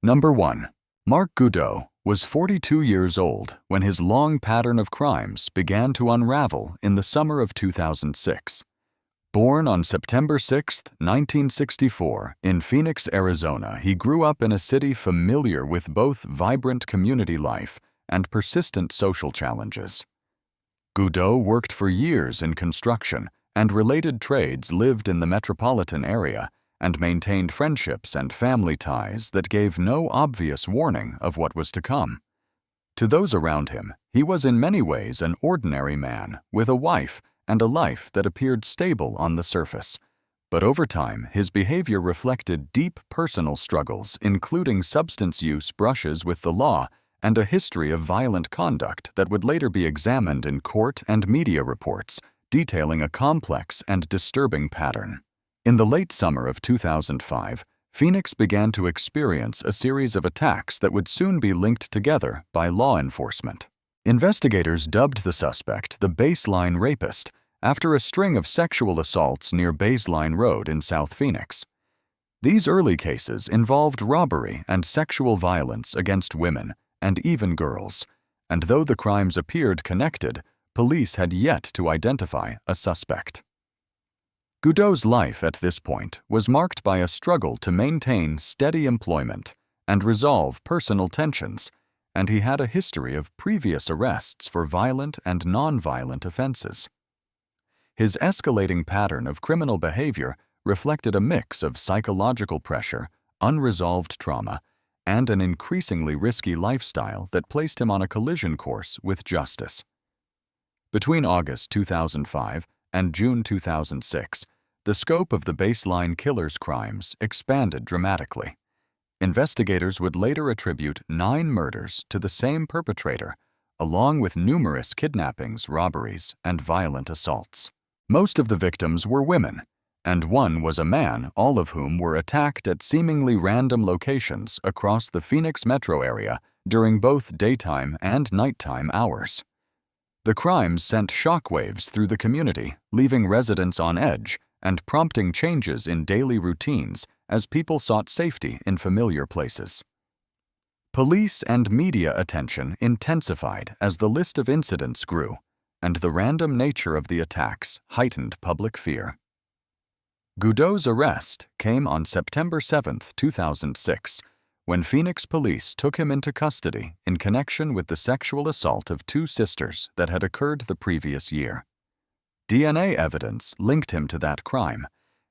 Number 1. Mark Goudeau was 42 years old when his long pattern of crimes began to unravel in the summer of 2006. Born on September 6, 1964, in Phoenix, Arizona, he grew up in a city familiar with both vibrant community life and persistent social challenges. Goudeau worked for years in construction and related trades, lived in the metropolitan area, and maintained friendships and family ties that gave no obvious warning of what was to come. To those around him, he was in many ways an ordinary man with a wife and a life that appeared stable on the surface. But over time, his behavior reflected deep personal struggles, including substance use, brushes with the law, and a history of violent conduct that would later be examined in court and media reports, detailing a complex and disturbing pattern. In the late summer of 2005, Phoenix began to experience a series of attacks that would soon be linked together by law enforcement. Investigators dubbed the suspect the Baseline Rapist after a string of sexual assaults near Baseline Road in South Phoenix. These early cases involved robbery and sexual violence against women and even girls, and though the crimes appeared connected, police had yet to identify a suspect. Goudeau's life at this point was marked by a struggle to maintain steady employment and resolve personal tensions, and he had a history of previous arrests for violent and non-violent offenses. His escalating pattern of criminal behavior reflected a mix of psychological pressure, unresolved trauma, and an increasingly risky lifestyle that placed him on a collision course with justice. Between August 2005 and June 2006, the scope of the Baseline Killer's crimes expanded dramatically. Investigators would later attribute 9 murders to the same perpetrator, along with numerous kidnappings, robberies, and violent assaults. Most of the victims were women, and one was a man, all of whom were attacked at seemingly random locations across the Phoenix metro area during both daytime and nighttime hours. The crimes sent shockwaves through the community, leaving residents on edge and prompting changes in daily routines as people sought safety in familiar places. Police and media attention intensified as the list of incidents grew, and the random nature of the attacks heightened public fear. Goudeau's arrest came on September 7, 2006, when Phoenix police took him into custody in connection with the sexual assault of 2 sisters that had occurred the previous year. DNA evidence linked him to that crime,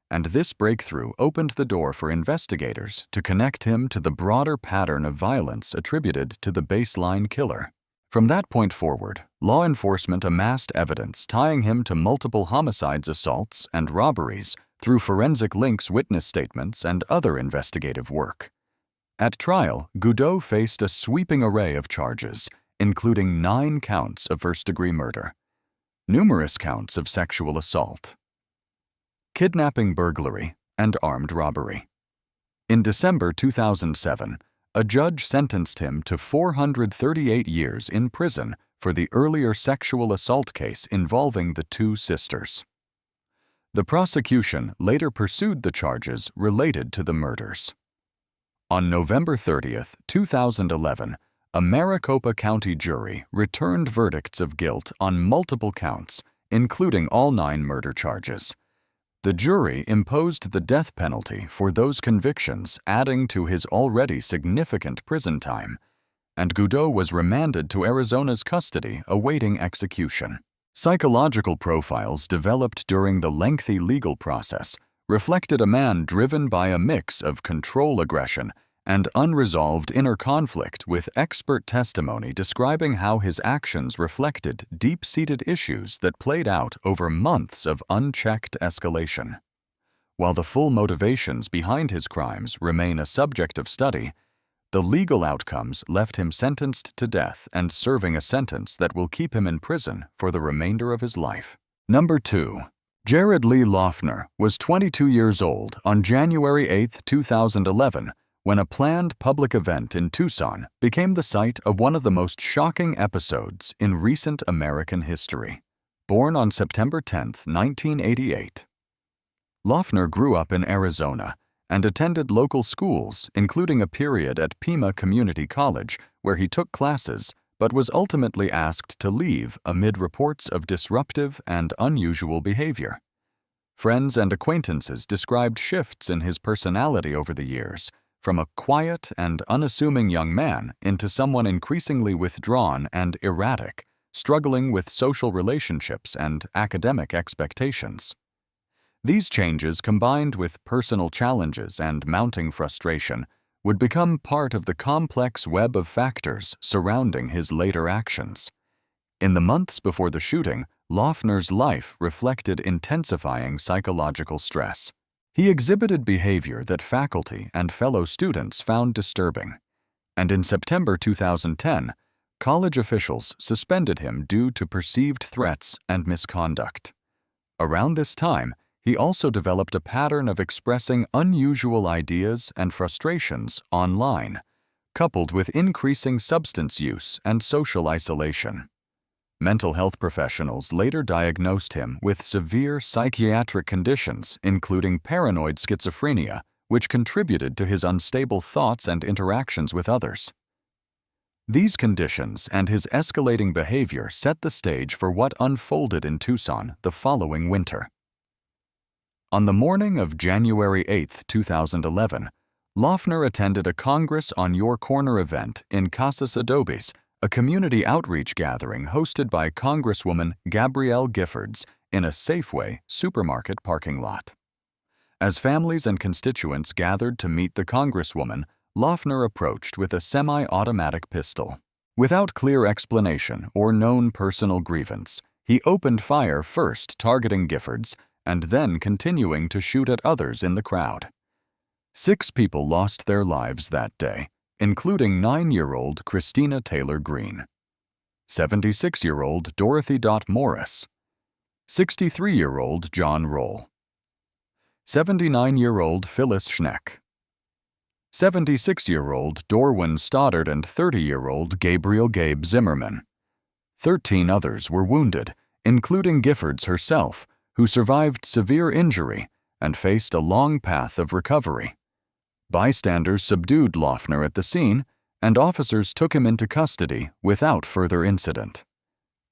and this breakthrough opened the door for investigators to connect him to the broader pattern of violence attributed to the Baseline Killer. From that point forward, law enforcement amassed evidence tying him to multiple homicides, assaults, and robberies through forensic links, witness statements, and other investigative work. At trial, Goudeau faced a sweeping array of charges, including 9 counts of first-degree murder, numerous counts of sexual assault, kidnapping, burglary, and armed robbery. In December 2007, a judge sentenced him to 438 years in prison for the earlier sexual assault case involving the 2 sisters. The prosecution later pursued the charges related to the murders. On November 30, 2011, a Maricopa County jury returned verdicts of guilt on multiple counts, including all 9 murder charges. The jury imposed the death penalty for those convictions, adding to his already significant prison time, and Goudeau was remanded to Arizona's custody awaiting execution. Psychological profiles developed during the lengthy legal process reflected a man driven by a mix of control aggression and unresolved inner conflict, with expert testimony describing how his actions reflected deep-seated issues that played out over months of unchecked escalation. While the full motivations behind his crimes remain a subject of study, the legal outcomes left him sentenced to death and serving a sentence that will keep him in prison for the remainder of his life. Number 2. Jared Lee Loughner was 22 years old on January 8, 2011, when a planned public event in Tucson became the site of one of the most shocking episodes in recent American history. Born on September 10, 1988. Loughner grew up in Arizona and attended local schools, including a period at Pima Community College, where he took classes but was ultimately asked to leave amid reports of disruptive and unusual behavior. Friends and acquaintances described shifts in his personality over the years, from a quiet and unassuming young man into someone increasingly withdrawn and erratic, struggling with social relationships and academic expectations. These changes, combined with personal challenges and mounting frustration, would become part of the complex web of factors surrounding his later actions. In the months before the shooting, Loughner's life reflected intensifying psychological stress. He exhibited behavior that faculty and fellow students found disturbing, and in September 2010, college officials suspended him due to perceived threats and misconduct. Around this time, he also developed a pattern of expressing unusual ideas and frustrations online, coupled with increasing substance use and social isolation. Mental health professionals later diagnosed him with severe psychiatric conditions, including paranoid schizophrenia, which contributed to his unstable thoughts and interactions with others. These conditions and his escalating behavior set the stage for what unfolded in Tucson the following winter. On the morning of January 8, 2011, Loughner attended a Congress on Your Corner event in Casas Adobes, a community outreach gathering hosted by Congresswoman Gabrielle Giffords in a Safeway supermarket parking lot. As families and constituents gathered to meet the Congresswoman, Loughner approached with a semi-automatic pistol. Without clear explanation or known personal grievance, he opened fire, first targeting Giffords and then continuing to shoot at others in the crowd. 6 people lost their lives that day, including 9-year-old Christina Taylor Green, 76-year-old Dorothy Dot Morris, 63-year-old John Roll, 79-year-old Phyllis Schneck, 76-year-old Dorwin Stoddard, and 30-year-old Gabriel Gabe Zimmerman. 13 others were wounded, including Giffords herself, who survived severe injury and faced a long path of recovery. Bystanders subdued Loughner at the scene, and officers took him into custody without further incident.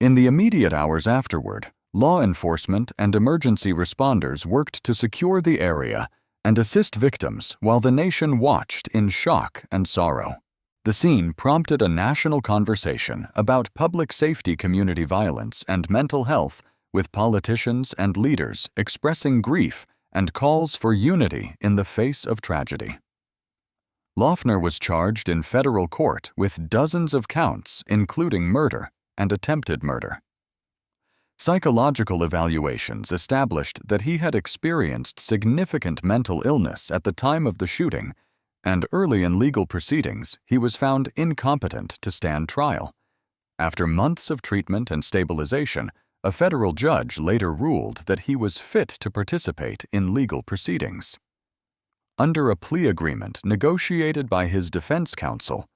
In the immediate hours afterward, law enforcement and emergency responders worked to secure the area and assist victims while the nation watched in shock and sorrow. The scene prompted a national conversation about public safety, community violence, and mental health, with politicians and leaders expressing grief and calls for unity in the face of tragedy. Loughner was charged in federal court with dozens of counts, including murder and attempted murder. Psychological evaluations established that he had experienced significant mental illness at the time of the shooting, and early in legal proceedings, he was found incompetent to stand trial. After months of treatment and stabilization, a federal judge later ruled that he was fit to participate in legal proceedings. Under a plea agreement negotiated by his defense counsel,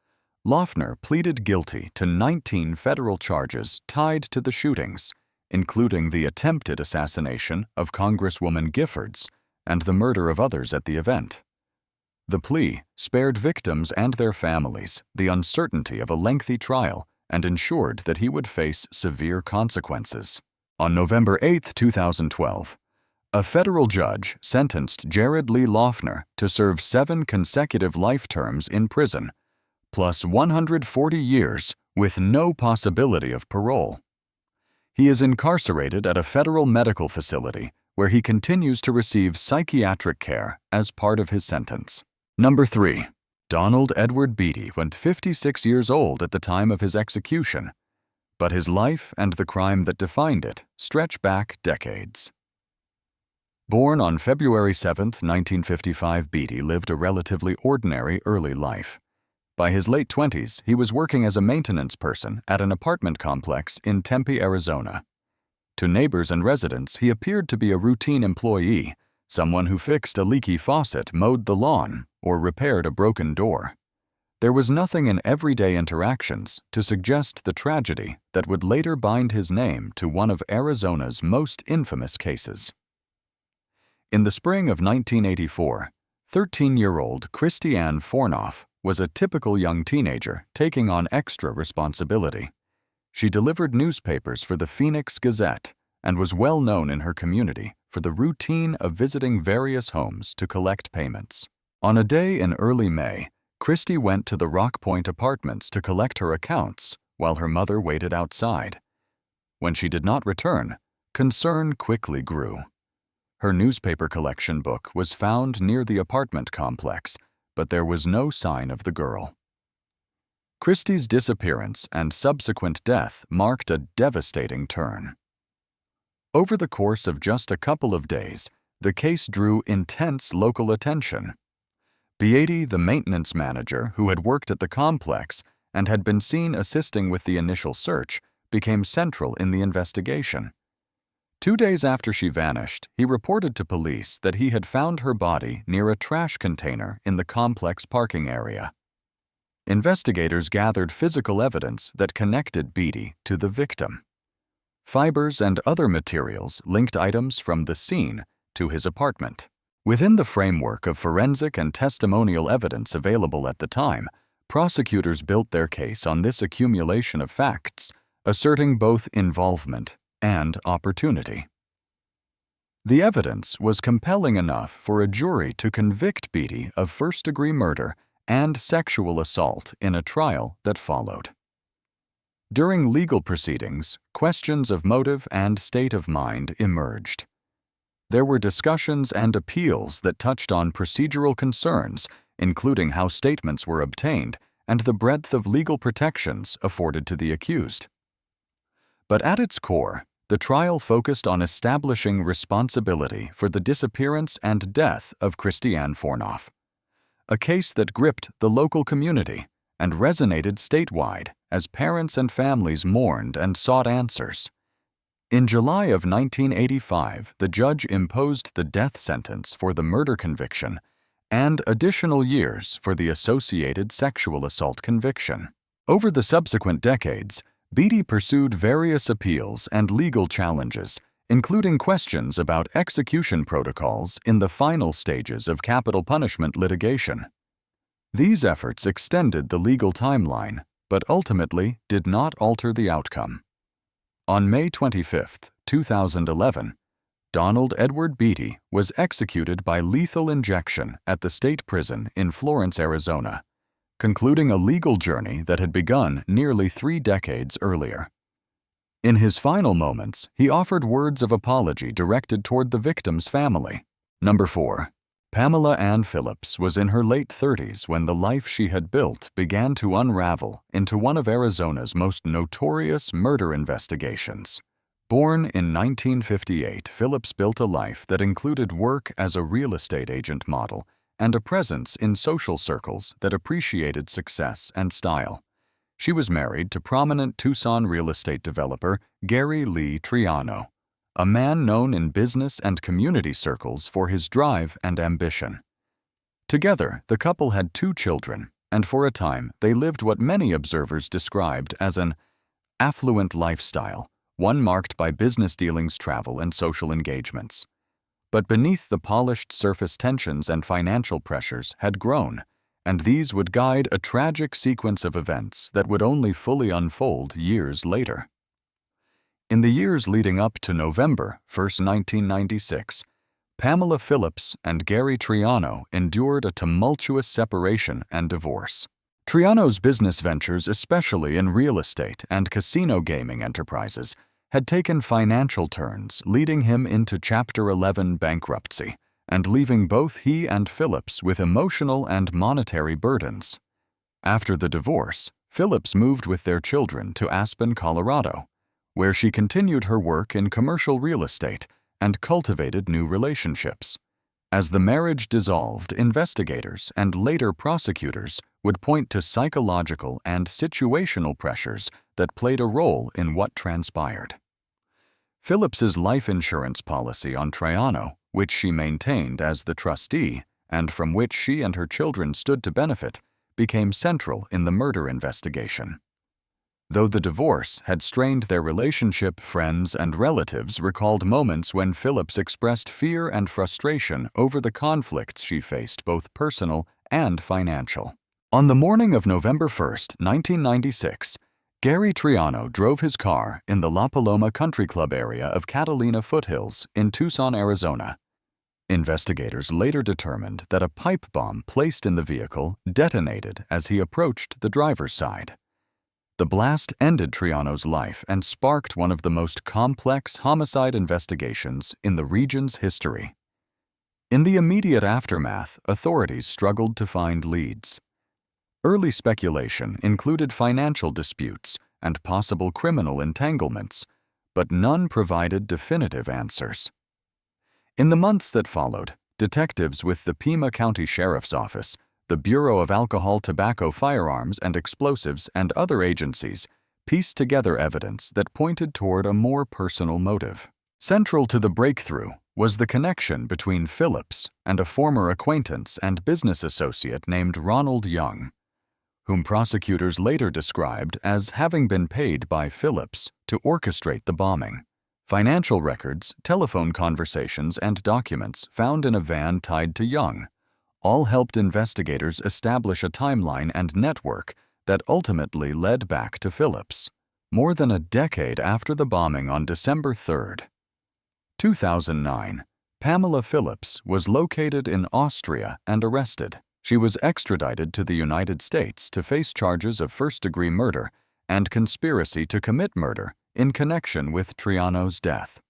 Loughner pleaded guilty to 19 federal charges tied to the shootings, including the attempted assassination of Congresswoman Giffords and the murder of others at the event. The plea spared victims and their families the uncertainty of a lengthy trial and ensured that he would face severe consequences. On November 8, 2012, a federal judge sentenced Jared Lee Loughner to serve 7 consecutive life terms in prison, plus 140 years with no possibility of parole. He is incarcerated at a federal medical facility where he continues to receive psychiatric care as part of his sentence. Number 3. Donald Edward Beaty was 56 years old at the time of his execution, but his life and the crime that defined it stretch back decades. Born on February 7, 1955, Beaty lived a relatively ordinary early life. By his late 20s, he was working as a maintenance person at an apartment complex in Tempe, Arizona. To neighbors and residents, he appeared to be a routine employee, someone who fixed a leaky faucet, mowed the lawn, or repaired a broken door. There was nothing in everyday interactions to suggest the tragedy that would later bind his name to one of Arizona's most infamous cases. In the spring of 1984, 13-year-old Christy Ann Fornoff was a typical young teenager taking on extra responsibility. She delivered newspapers for the Phoenix Gazette and was well known in her community for the routine of visiting various homes to collect payments. On a day in early May, Christy went to the Rock Point Apartments to collect her accounts while her mother waited outside. When she did not return, concern quickly grew. Her newspaper collection book was found near the apartment complex, but there was no sign of the girl. Christy's disappearance and subsequent death marked a devastating turn. Over the course of just a couple of days, the case drew intense local attention. Beaty, the maintenance manager who had worked at the complex and had been seen assisting with the initial search, became central in the investigation. 2 days after she vanished, he reported to police that he had found her body near a trash container in the complex parking area. Investigators gathered physical evidence that connected Beaty to the victim. Fibers and other materials linked items from the scene to his apartment. Within the framework of forensic and testimonial evidence available at the time, prosecutors built their case on this accumulation of facts, asserting both involvement and opportunity. The evidence was compelling enough for a jury to convict Beaty of first-degree murder and sexual assault in a trial that followed. During legal proceedings, questions of motive and state of mind emerged. There were discussions and appeals that touched on procedural concerns, including how statements were obtained and the breadth of legal protections afforded to the accused. But at its core, the trial focused on establishing responsibility for the disappearance and death of Christy Ann Fornoff, a case that gripped the local community and resonated statewide as parents and families mourned and sought answers. In July of 1985, the judge imposed the death sentence for the murder conviction and additional years for the associated sexual assault conviction. Over the subsequent decades, Beaty pursued various appeals and legal challenges, including questions about execution protocols in the final stages of capital punishment litigation. These efforts extended the legal timeline, but ultimately did not alter the outcome. On May 25, 2011, Donald Edward Beaty was executed by lethal injection at the state prison in Florence, Arizona, concluding a legal journey that had begun nearly 3 decades earlier. In his final moments, he offered words of apology directed toward the victim's family. Number 4. Pamela Ann Phillips was in her late 30s when the life she had built began to unravel into one of Arizona's most notorious murder investigations. Born in 1958, Phillips built a life that included work as a real estate agent model and a presence in social circles that appreciated success and style. She was married to prominent Tucson real estate developer Gary Lee Triano, a man known in business and community circles for his drive and ambition. Together, the couple had 2 children, and for a time they lived what many observers described as an affluent lifestyle, one marked by business dealings, travel, and social engagements. But beneath the polished surface, tensions and financial pressures had grown, and these would guide a tragic sequence of events that would only fully unfold years later. In the years leading up to November 1, 1996, Pamela Phillips and Gary Triano endured a tumultuous separation and divorce. Triano's business ventures, especially in real estate and casino gaming enterprises, had taken financial turns, leading him into Chapter 11 bankruptcy and leaving both he and Phillips with emotional and monetary burdens. After the divorce, Phillips moved with their children to Aspen, Colorado, where she continued her work in commercial real estate and cultivated new relationships. As the marriage dissolved, investigators and later prosecutors would point to psychological and situational pressures that played a role in what transpired. Phillips's life insurance policy on Triano, which she maintained as the trustee and from which she and her children stood to benefit, became central in the murder investigation. Though the divorce had strained their relationship, friends and relatives recalled moments when Phillips expressed fear and frustration over the conflicts she faced, both personal and financial. On the morning of November 1st, 1996, Gary Triano drove his car in the La Paloma Country Club area of Catalina Foothills in Tucson, Arizona. Investigators later determined that a pipe bomb placed in the vehicle detonated as he approached the driver's side. The blast ended Triano's life and sparked one of the most complex homicide investigations in the region's history. In the immediate aftermath, authorities struggled to find leads. Early speculation included financial disputes and possible criminal entanglements, but none provided definitive answers. In the months that followed, detectives with the Pima County Sheriff's Office, the Bureau of Alcohol, Tobacco, Firearms, and Explosives, and other agencies pieced together evidence that pointed toward a more personal motive. Central to the breakthrough was the connection between Phillips and a former acquaintance and business associate named Ronald Young, whom prosecutors later described as having been paid by Phillips to orchestrate the bombing. Financial records, telephone conversations, and documents found in a van tied to Young all helped investigators establish a timeline and network that ultimately led back to Phillips, more than a decade after the bombing on December 3, 2009. Pamela Phillips was located in Austria and arrested. She was extradited to the United States to face charges of first-degree murder and conspiracy to commit murder in connection with Triano's death.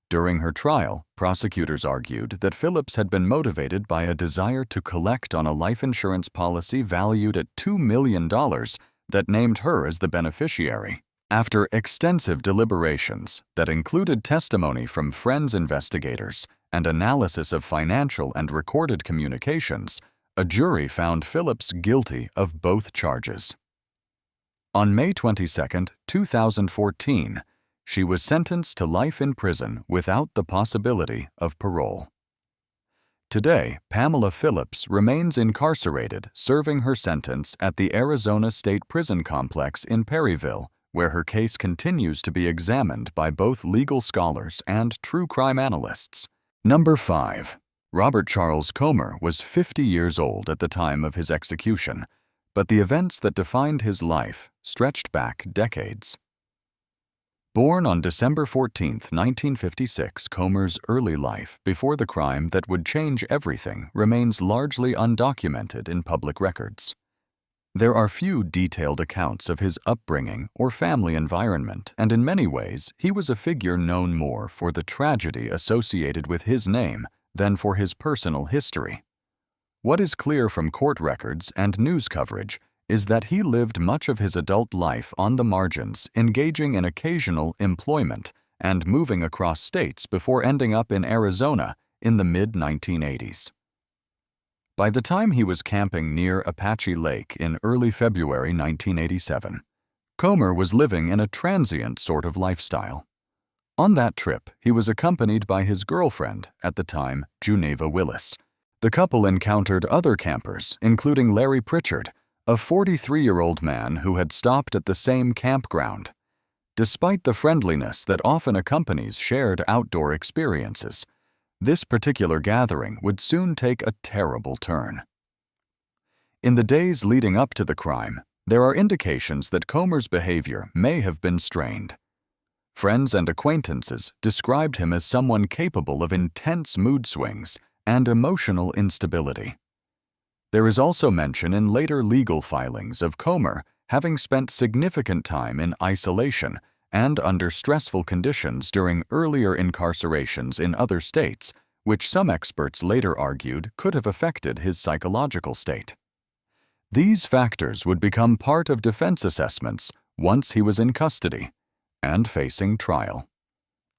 During her trial, prosecutors argued that Phillips had been motivated by a desire to collect on a life insurance policy valued at $2 million that named her as the beneficiary. After extensive deliberations that included testimony from friends investigators and analysis of financial and recorded communications, a jury found Phillips guilty of both charges. On May 22, 2014, she was sentenced to life in prison without the possibility of parole. Today, Pamela Phillips remains incarcerated, serving her sentence at the Arizona State Prison Complex in Perryville, where her case continues to be examined by both legal scholars and true crime analysts. Number 5. Robert Charles Comer was 50 years old at the time of his execution, but the events that defined his life stretched back decades. Born on December 14, 1956, Comer's early life before the crime that would change everything remains largely undocumented in public records. There are few detailed accounts of his upbringing or family environment, and in many ways, he was a figure known more for the tragedy associated with his name than for his personal history. What is clear from court records and news coverage is that he lived much of his adult life on the margins, engaging in occasional employment and moving across states before ending up in Arizona in the mid-1980s. By the time he was camping near Apache Lake in early February 1987, Comer was living in a transient sort of lifestyle. On that trip, he was accompanied by his girlfriend, at the time, Juneva Willis. The couple encountered other campers, including Larry Pritchard, a 43-year-old man who had stopped at the same campground. Despite the friendliness that often accompanies shared outdoor experiences, this particular gathering would soon take a terrible turn. In the days leading up to the crime, there are indications that Comer's behavior may have been strained. Friends and acquaintances described him as someone capable of intense mood swings and emotional instability. There is also mention in later legal filings of Comer having spent significant time in isolation and under stressful conditions during earlier incarcerations in other states, which some experts later argued could have affected his psychological state. These factors would become part of defense assessments once he was in custody and facing trial.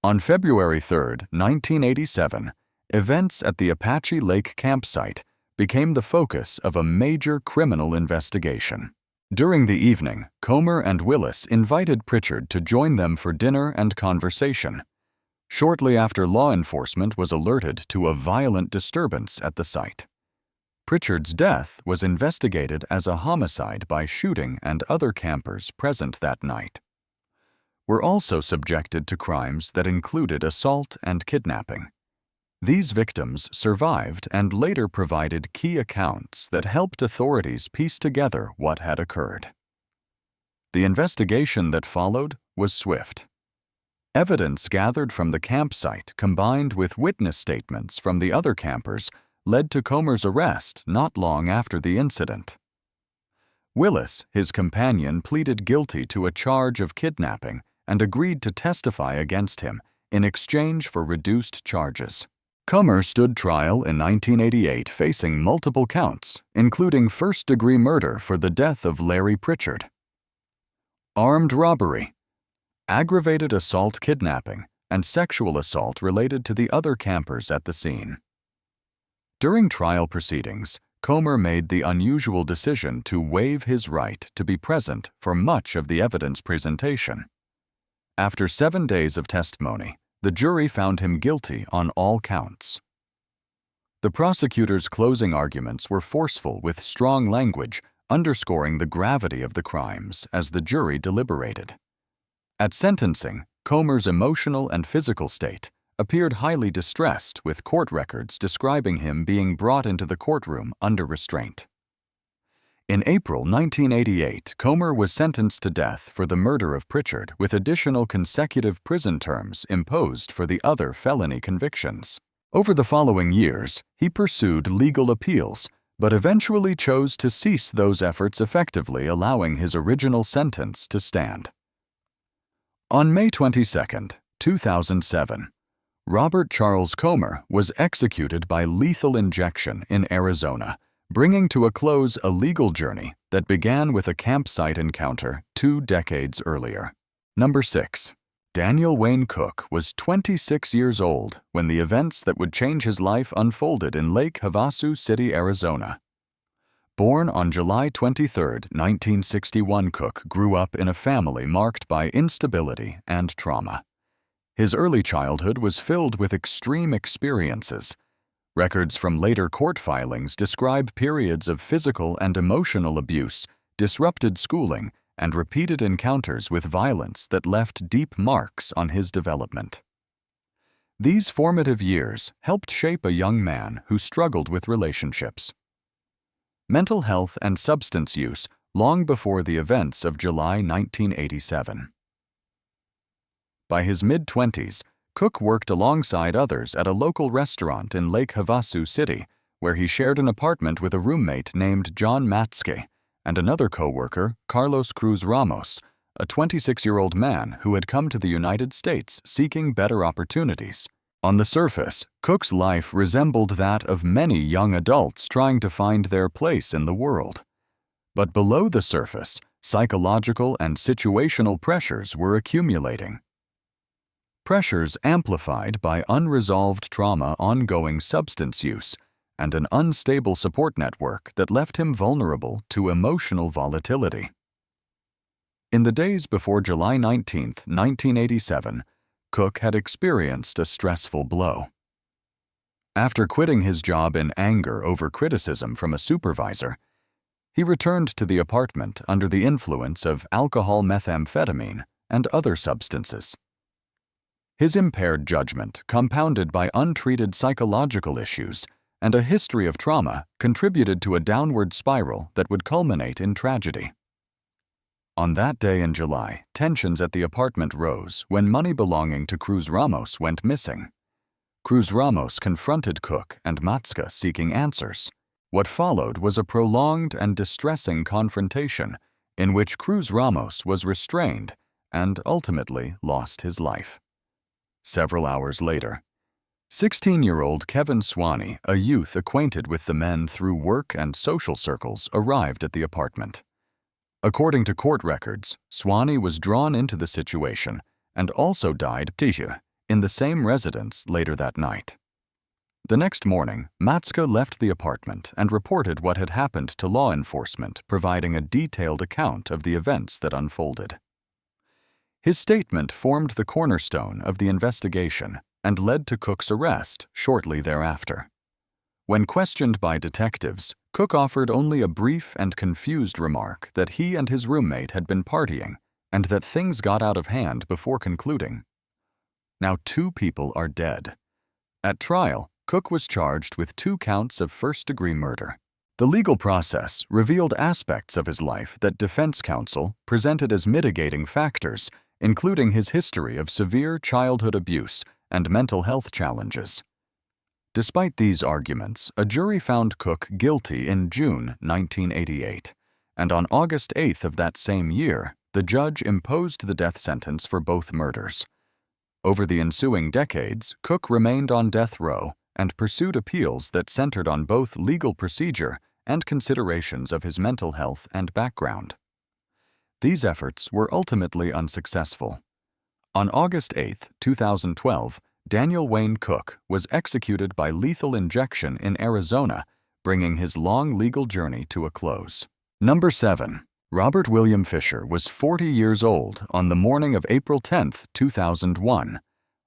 On February 3, 1987, events at the Apache Lake campsite became the focus of a major criminal investigation. During the evening, Comer and Willis invited Pritchard to join them for dinner and conversation. Shortly after, law enforcement was alerted to a violent disturbance at the site. Pritchard's death was investigated as a homicide by shooting and other campers present that night. Were also subjected to crimes that included assault and kidnapping. These victims survived and later provided key accounts that helped authorities piece together what had occurred. The investigation that followed was swift. Evidence gathered from the campsite combined with witness statements from the other campers led to Comer's arrest not long after the incident. Willis, his companion, pleaded guilty to a charge of kidnapping and agreed to testify against him in exchange for reduced charges. Comer stood trial in 1988 facing multiple counts, including first-degree murder for the death of Larry Pritchard, armed robbery, aggravated assault kidnapping, and sexual assault related to the other campers at the scene. During trial proceedings, Comer made the unusual decision to waive his right to be present for much of the evidence presentation. After 7 days of testimony, the jury found him guilty on all counts. The prosecutor's closing arguments were forceful with strong language, underscoring the gravity of the crimes as the jury deliberated. At sentencing, Comer's emotional and physical state appeared highly distressed, with court records describing him being brought into the courtroom under restraint. In April 1988, Comer was sentenced to death for the murder of Pritchard, with additional consecutive prison terms imposed for the other felony convictions. Over the following years, he pursued legal appeals, but eventually chose to cease those efforts, effectively allowing his original sentence to stand. On May 22, 2007, Robert Charles Comer was executed by lethal injection in Arizona, bringing to a close a legal journey that began with a campsite encounter 2 decades earlier. Number 6. Daniel Wayne Cook was 26 years old when the events that would change his life unfolded in Lake Havasu City, Arizona. Born on July 23, 1961, Cook grew up in a family marked by instability and trauma. His early childhood was filled with extreme experiences. Records from later court filings describe periods of physical and emotional abuse, disrupted schooling, and repeated encounters with violence that left deep marks on his development. These formative years helped shape a young man who struggled with relationships, mental health, and substance use long before the events of July 1987. By his mid-20s, Cook worked alongside others at a local restaurant in Lake Havasu City, where he shared an apartment with a roommate named John Matske and another co-worker, Carlos Cruz Ramos, a 26-year-old man who had come to the United States seeking better opportunities. On the surface, Cook's life resembled that of many young adults trying to find their place in the world. But below the surface, psychological and situational pressures were accumulating. Pressures amplified by unresolved trauma, ongoing substance use, and an unstable support network that left him vulnerable to emotional volatility. In the days before July 19, 1987, Cook had experienced a stressful blow. After quitting his job in anger over criticism from a supervisor, he returned to the apartment under the influence of alcohol, methamphetamine, and other substances. His impaired judgment, compounded by untreated psychological issues and a history of trauma, contributed to a downward spiral that would culminate in tragedy. On that day in July, tensions at the apartment rose when money belonging to Cruz Ramos went missing. Cruz Ramos confronted Cook and Matske seeking answers. What followed was a prolonged and distressing confrontation in which Cruz Ramos was restrained and ultimately lost his life. Several hours later, 16-year-old Kevin Swanee, a youth acquainted with the men through work and social circles, arrived at the apartment. According to court records, Swanee was drawn into the situation and also died in the same residence later that night. The next morning, Matske left the apartment and reported what had happened to law enforcement, providing a detailed account of the events that unfolded. His statement formed the cornerstone of the investigation and led to Cook's arrest shortly thereafter. When questioned by detectives, Cook offered only a brief and confused remark that he and his roommate had been partying and that things got out of hand before concluding. Now 2 people are dead. At trial, Cook was charged with 2 counts of first-degree murder. The legal process revealed aspects of his life that defense counsel presented as mitigating factors, including his history of severe childhood abuse and mental health challenges. Despite these arguments, a jury found Cook guilty in June 1988, and on August 8th of that same year, the judge imposed the death sentence for both murders. Over the ensuing decades, Cook remained on death row and pursued appeals that centered on both legal procedure and considerations of his mental health and background. These efforts were ultimately unsuccessful. On August 8, 2012, Daniel Wayne Cook was executed by lethal injection in Arizona, bringing his long legal journey to a close. Number 7. Robert William Fisher was 40 years old on the morning of April 10, 2001,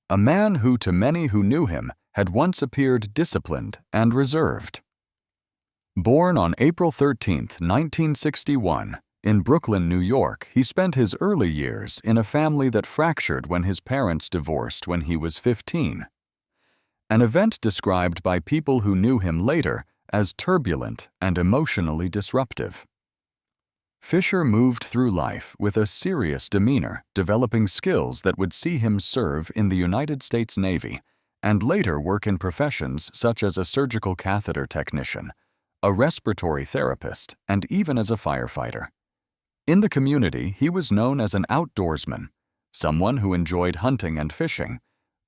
a man who, to many who knew him, had once appeared disciplined and reserved. Born on April 13, 1961, in Brooklyn, New York, he spent his early years in a family that fractured when his parents divorced when he was 15. An event described by people who knew him later as turbulent and emotionally disruptive. Fisher moved through life with a serious demeanor, developing skills that would see him serve in the United States Navy and later work in professions such as a surgical catheter technician, a respiratory therapist, and even as a firefighter. In the community, he was known as an outdoorsman, someone who enjoyed hunting and fishing,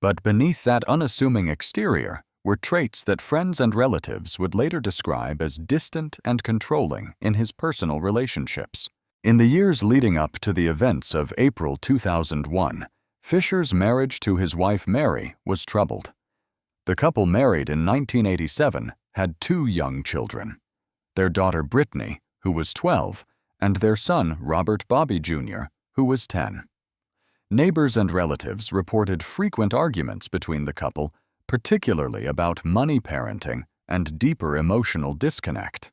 but beneath that unassuming exterior were traits that friends and relatives would later describe as distant and controlling in his personal relationships. In the years leading up to the events of April 2001, Fisher's marriage to his wife Mary was troubled. The couple married in 1987 had 2 young children, their daughter Brittany, who was 12, and their son Robert Bobby Jr., who was 10. Neighbors and relatives reported frequent arguments between the couple, particularly about money parenting and deeper emotional disconnect.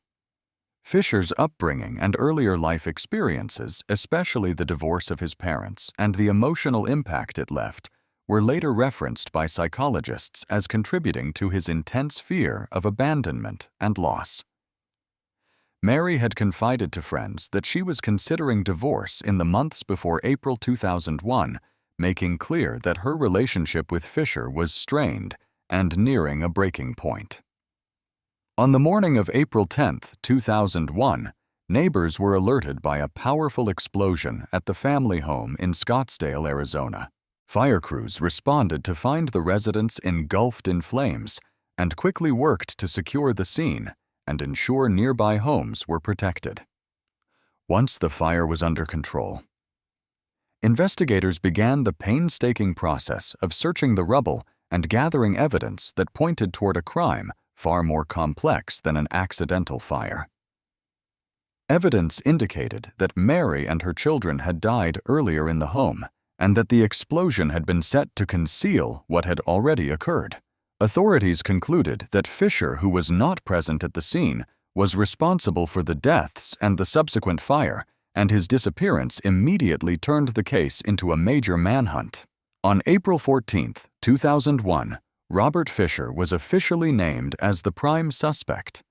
Fisher's upbringing and earlier life experiences, especially the divorce of his parents and the emotional impact it left, were later referenced by psychologists as contributing to his intense fear of abandonment and loss. Mary had confided to friends that she was considering divorce in the months before April 2001, making clear that her relationship with Fisher was strained and nearing a breaking point. On the morning of April 10, 2001, neighbors were alerted by a powerful explosion at the family home in Scottsdale, Arizona. Fire crews responded to find the residence engulfed in flames and quickly worked to secure the scene and ensure nearby homes were protected. Once the fire was under control, investigators began the painstaking process of searching the rubble and gathering evidence that pointed toward a crime far more complex than an accidental fire. Evidence indicated that Mary and her children had died earlier in the home and that the explosion had been set to conceal what had already occurred. Authorities concluded that Fisher, who was not present at the scene, was responsible for the deaths and the subsequent fire, and his disappearance immediately turned the case into a major manhunt. On April 14, 2001, Robert Fisher was officially named as the prime suspect,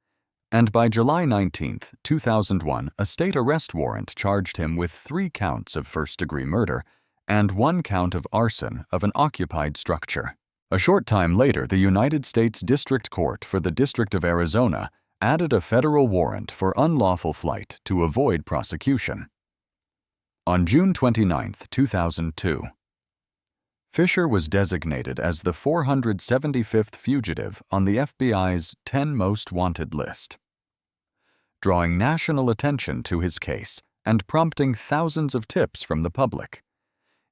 and by July 19, 2001, a state arrest warrant charged him with 3 counts of first-degree murder and 1 count of arson of an occupied structure. A short time later, the United States District Court for the District of Arizona added a federal warrant for unlawful flight to avoid prosecution. On June 29, 2002, Fisher was designated as the 475th fugitive on the FBI's 10 Most Wanted list, drawing national attention to his case and prompting thousands of tips from the public.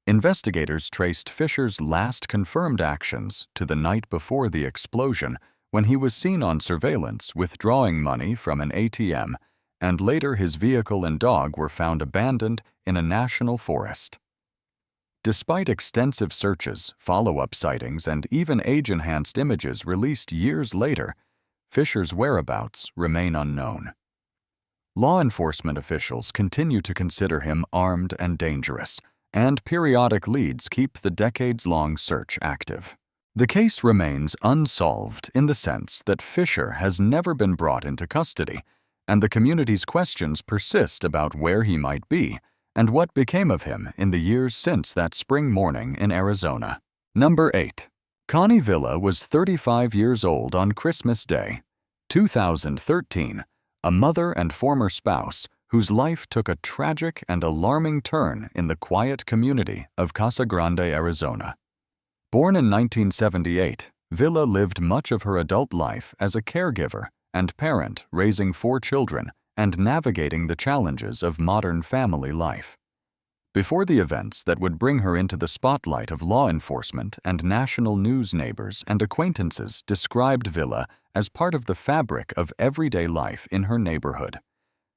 Investigators traced Fisher's last confirmed actions to the night before the explosion, when he was seen on surveillance withdrawing money from an ATM, and later his vehicle and dog were found abandoned in a national forest. Despite extensive searches, follow-up sightings, and even age-enhanced images released years later, Fisher's whereabouts remain unknown. Law enforcement officials continue to consider him armed and dangerous, and periodic leads keep the decades-long search active. The case remains unsolved in the sense that Fisher has never been brought into custody, and the community's questions persist about where he might be and what became of him in the years since that spring morning in Arizona. Number 8. Connie Villa was 35 years old on Christmas Day, 2013, a mother and former spouse whose life took a tragic and alarming turn in the quiet community of Casa Grande, Arizona. Born in 1978, Villa lived much of her adult life as a caregiver and parent, raising 4 children and navigating the challenges of modern family life. Before the events that would bring her into the spotlight of law enforcement and national news, neighbors and acquaintances described Villa as part of the fabric of everyday life in her neighborhood.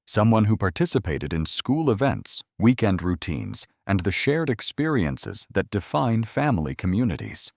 Someone who participated in school events, weekend routines, and the shared experiences that define family communities.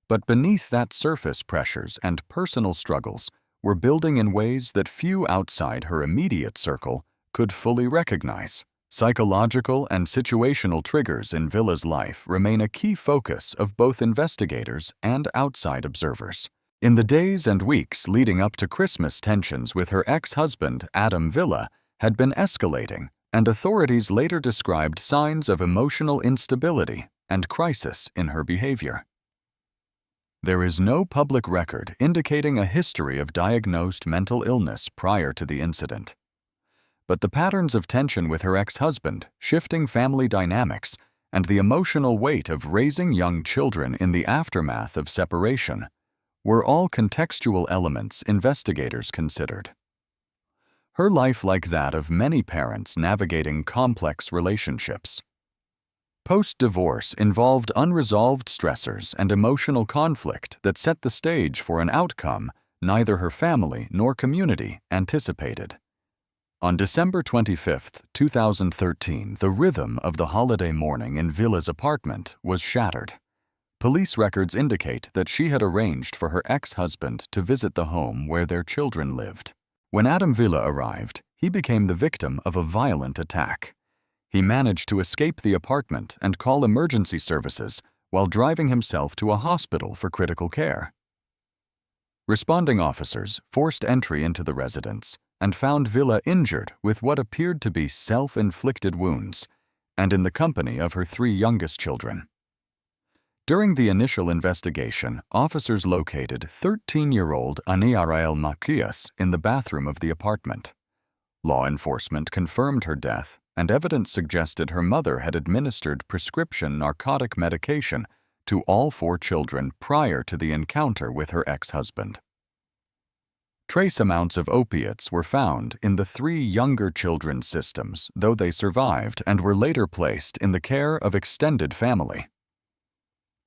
But beneath that surface, pressures and personal struggles were building in ways that few outside her immediate circle could fully recognize. Psychological and situational triggers in Villa's life remain a key focus of both investigators and outside observers. In the days and weeks leading up to Christmas, tensions with her ex-husband, Adam Villa, had been escalating, and authorities later described signs of emotional instability and crisis in her behavior. There is no public record indicating a history of diagnosed mental illness prior to the incident. But the patterns of tension with her ex-husband, shifting family dynamics, and the emotional weight of raising young children in the aftermath of separation were all contextual elements investigators considered. Her life, like that of many parents navigating complex relationships. Post-divorce involved unresolved stressors and emotional conflict that set the stage for an outcome neither her family nor community anticipated. On December 25, 2013, the rhythm of the holiday morning in Villa's apartment was shattered. Police records indicate that she had arranged for her ex-husband to visit the home where their children lived. When Adam Villa arrived, he became the victim of a violent attack. He managed to escape the apartment and call emergency services while driving himself to a hospital for critical care. Responding officers forced entry into the residence and found Villa injured with what appeared to be self-inflicted wounds, and in the company of her 3 youngest children. During the initial investigation, officers located 13-year-old Aniarael Matias in the bathroom of the apartment. Law enforcement confirmed her death, and evidence suggested her mother had administered prescription narcotic medication to all 4 children prior to the encounter with her ex-husband. Trace amounts of opiates were found in the 3 younger children's systems, though they survived and were later placed in the care of extended family.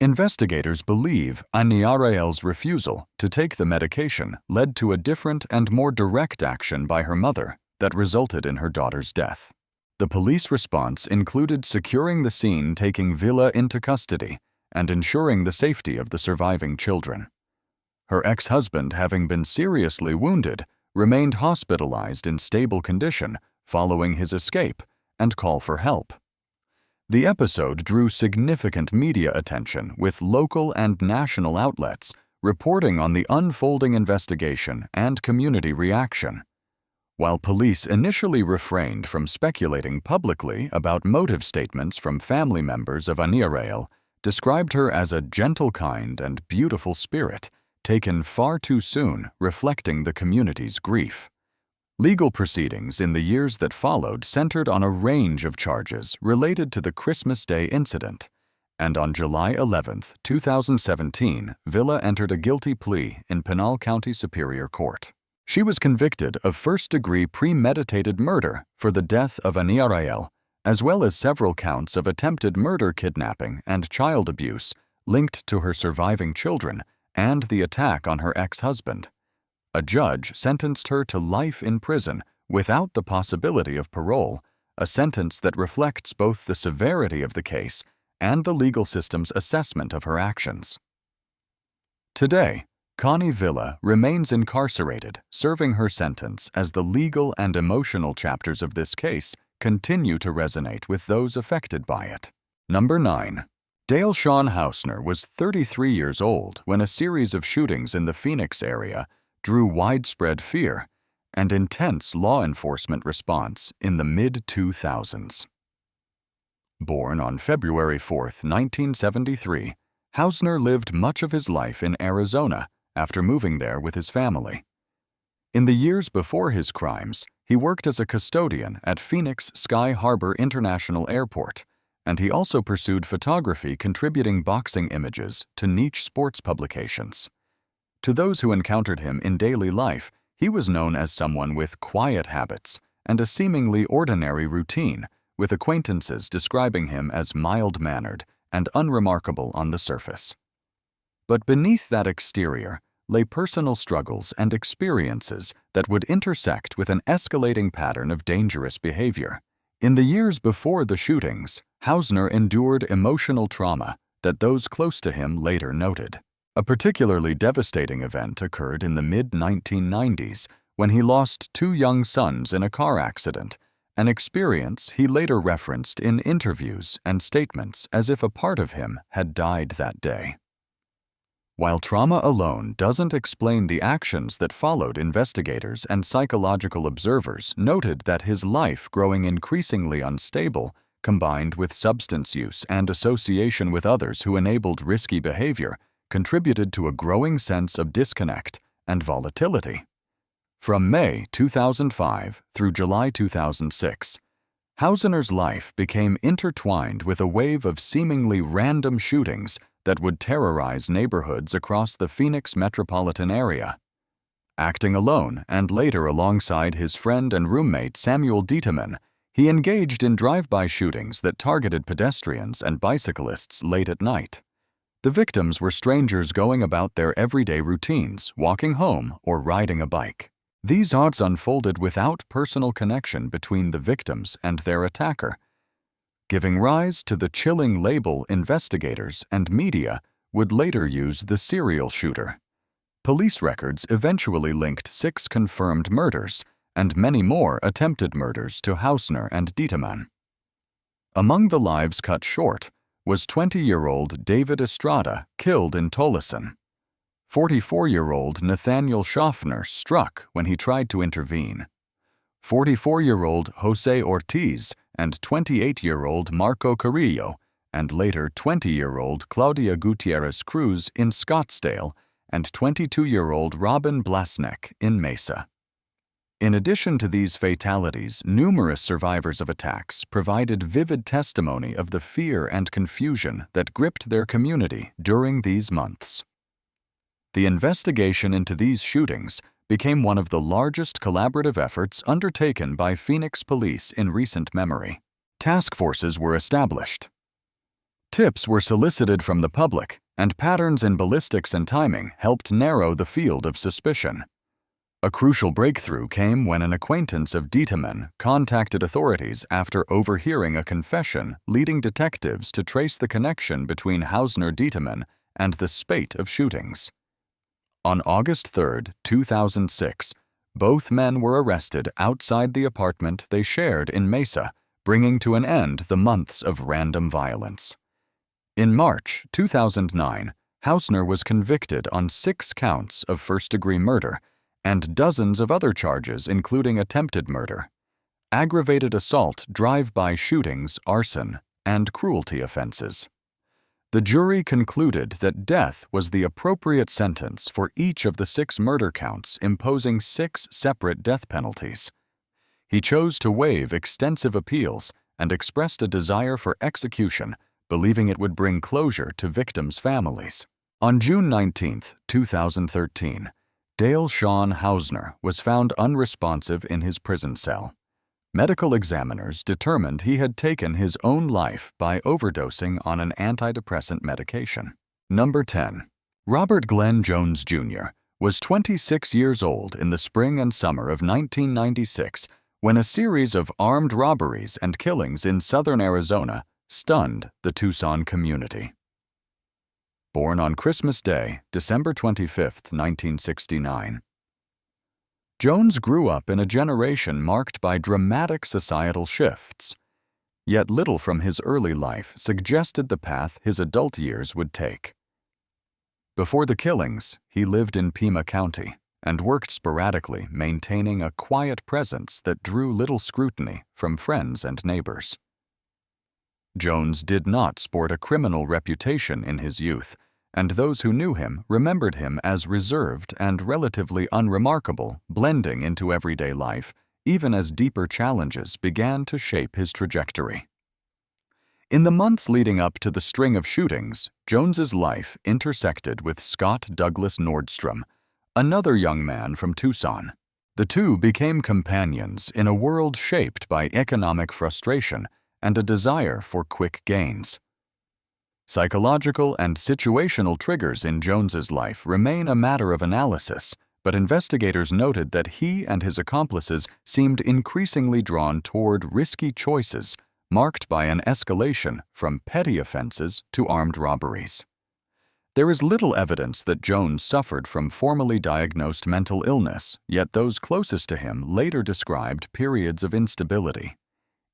Investigators believe Aniarael's refusal to take the medication led to a different and more direct action by her mother that resulted in her daughter's death. The police response included securing the scene, taking Villa into custody, and ensuring the safety of the surviving children. Her ex-husband, having been seriously wounded, remained hospitalized in stable condition following his escape and call for help. The episode drew significant media attention, with local and national outlets reporting on the unfolding investigation and community reaction. While police initially refrained from speculating publicly about motive, statements from family members of Aniarael described her as a gentle, kind, and beautiful spirit, taken far too soon, reflecting the community's grief. Legal proceedings in the years that followed centered on a range of charges related to the Christmas Day incident, and on July 11, 2017, Villa entered a guilty plea in Pinal County Superior Court. She was convicted of first-degree premeditated murder for the death of Aniarael, as well as several counts of attempted murder, kidnapping, and child abuse linked to her surviving children and the attack on her ex-husband. A judge sentenced her to life in prison without the possibility of parole, a sentence that reflects both the severity of the case and the legal system's assessment of her actions. Today, Connie Villa remains incarcerated, serving her sentence as the legal and emotional chapters of this case continue to resonate with those affected by it. Number 9. Dale Shawn Hausner was 33 years old when a series of shootings in the Phoenix area drew widespread fear and intense law enforcement response in the mid-2000s. Born on February 4, 1973, Hausner lived much of his life in Arizona after moving there with his family. In the years before his crimes, he worked as a custodian at Phoenix Sky Harbor International Airport, and he also pursued photography, contributing boxing images to niche sports publications. To those who encountered him in daily life, he was known as someone with quiet habits and a seemingly ordinary routine, with acquaintances describing him as mild-mannered and unremarkable on the surface. But beneath that exterior lay personal struggles and experiences that would intersect with an escalating pattern of dangerous behavior. In the years before the shootings, Hausner endured emotional trauma that those close to him later noted. A particularly devastating event occurred in the mid-1990s when he lost 2 young sons in a car accident, an experience he later referenced in interviews and statements as if a part of him had died that day. While trauma alone doesn't explain the actions that followed, investigators and psychological observers noted that his life growing increasingly unstable, combined with substance use and association with others who enabled risky behavior, contributed to a growing sense of disconnect and volatility. From May 2005 through July 2006, Hausner's life became intertwined with a wave of seemingly random shootings that would terrorize neighborhoods across the Phoenix metropolitan area. Acting alone and later alongside his friend and roommate Samuel Dietemann, he engaged in drive-by shootings that targeted pedestrians and bicyclists late at night. The victims were strangers going about their everyday routines, walking home or riding a bike. These odds unfolded without personal connection between the victims and their attacker, giving rise to the chilling label investigators and media would later use the serial shooter. Police records eventually linked 6 confirmed murders and many more attempted murders to Hausner and Dietemann. Among the lives cut short was 20-year-old David Estrada, killed in Tolleson. 44-year-old Nathaniel Schaffner struck when he tried to intervene. 44-year-old Jose Ortiz and 28-year-old Marco Carrillo, and later 20-year-old Claudia Gutierrez Cruz in Scottsdale, and 22-year-old Robin Blasnek in Mesa. In addition to these fatalities, numerous survivors of attacks provided vivid testimony of the fear and confusion that gripped their community during these months. The investigation into these shootings became one of the largest collaborative efforts undertaken by Phoenix police in recent memory. Task forces were established. Tips were solicited from the public, and patterns in ballistics and timing helped narrow the field of suspicion. A crucial breakthrough came when an acquaintance of Dietemann contacted authorities after overhearing a confession, leading detectives to trace the connection between Hausner-Dietemann and the spate of shootings. On August 3, 2006, both men were arrested outside the apartment they shared in Mesa, bringing to an end the months of random violence. In March 2009, Hausner was convicted on 6 counts of first-degree murder and dozens of other charges including attempted murder, aggravated assault, drive-by shootings, arson, and cruelty offenses. The jury concluded that death was the appropriate sentence for each of the 6 murder counts, imposing 6 separate death penalties. He chose to waive extensive appeals and expressed a desire for execution, believing it would bring closure to victims' families. On June 19, 2013, Dale Shawn Hausner was found unresponsive in his prison cell. Medical examiners determined he had taken his own life by overdosing on an antidepressant medication. Number 10. Robert Glen Jones Jr. was 26 years old in the spring and summer of 1996 when a series of armed robberies and killings in southern Arizona stunned the Tucson community. born on Christmas Day, December 25, 1969. Jones grew up in a generation marked by dramatic societal shifts, yet little from his early life suggested the path his adult years would take. Before the killings, he lived in Pima County and worked sporadically, maintaining a quiet presence that drew little scrutiny from friends and neighbors. Jones did not sport a criminal reputation in his youth, and those who knew him remembered him as reserved and relatively unremarkable, blending into everyday life, even as deeper challenges began to shape his trajectory. In the months leading up to the string of shootings, Jones's life intersected with Scott Douglas Nordstrom, another young man from Tucson. The two became companions in a world shaped by economic frustration and a desire for quick gains. Psychological and situational triggers in Jones's life remain a matter of analysis, but investigators noted that he and his accomplices seemed increasingly drawn toward risky choices, marked by an escalation from petty offenses to armed robberies. There is little evidence that Jones suffered from formally diagnosed mental illness, yet those closest to him later described periods of instability,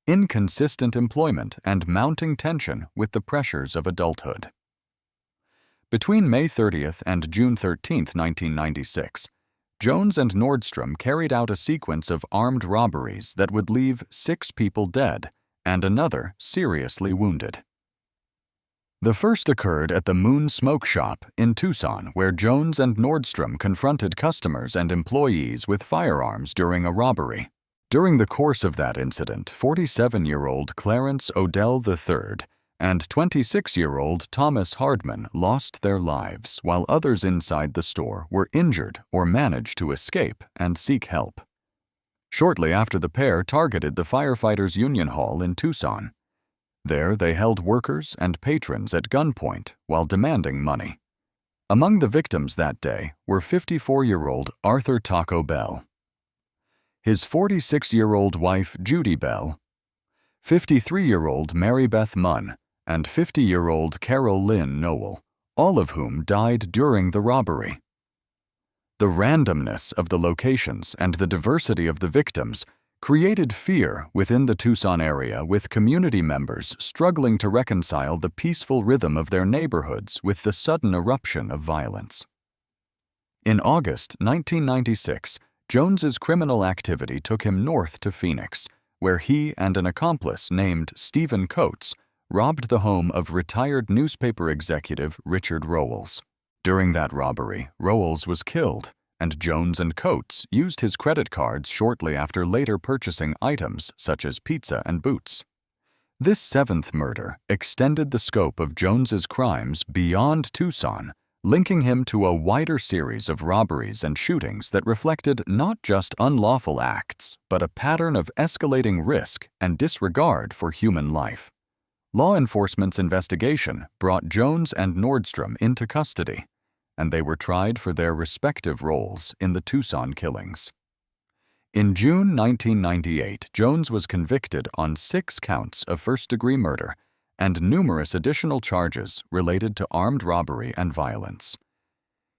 inconsistent employment, and mounting tension with the pressures of adulthood. Between May 30th and June 13, 1996, Jones and Nordstrom carried out a sequence of armed robberies that would leave 6 people dead and another seriously wounded. The first occurred at the Moon Smoke Shop in Tucson, where Jones and Nordstrom confronted customers and employees with firearms during a robbery. During the course of that incident, 47-year-old Clarence Odell III and 26-year-old Thomas Hardman lost their lives, while others inside the store were injured or managed to escape and seek help. Shortly after, the pair targeted the Firefighters Union Hall in Tucson. There, they held workers and patrons at gunpoint while demanding money. Among the victims that day were 54-year-old Arthur Taco Bell, his 46-year-old wife Judy Bell, 53-year-old Mary Beth Munn, and 50-year-old Carol Lynn Noel, all of whom died during the robbery. The randomness of the locations and the diversity of the victims created fear within the Tucson area, with community members struggling to reconcile the peaceful rhythm of their neighborhoods with the sudden eruption of violence. In August 1996, Jones's criminal activity took him north to Phoenix, where he and an accomplice named Stephen Coates robbed the home of retired newspaper executive Richard Rowells. During that robbery, Rowells was killed, and Jones and Coates used his credit cards shortly after later purchasing items such as pizza and boots. This 7th murder extended the scope of Jones's crimes beyond Tucson, linking him to a wider series of robberies and shootings that reflected not just unlawful acts, but a pattern of escalating risk and disregard for human life. Law enforcement's investigation brought Jones and Nordstrom into custody, and they were tried for their respective roles in the Tucson killings. In June 1998, Jones was convicted on 6 counts of first-degree murder and numerous additional charges related to armed robbery and violence.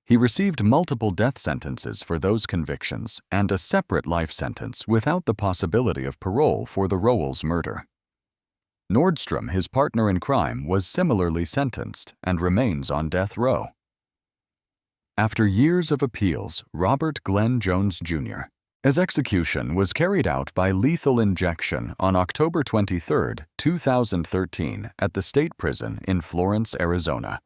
He received multiple death sentences for those convictions and a separate life sentence without the possibility of parole for the Rowells murder. Nordstrom, his partner in crime, was similarly sentenced and remains on death row. After years of appeals, Robert Glen Jones, Jr. His execution was carried out by lethal injection on October 23, 2013 at the state prison in Florence, Arizona.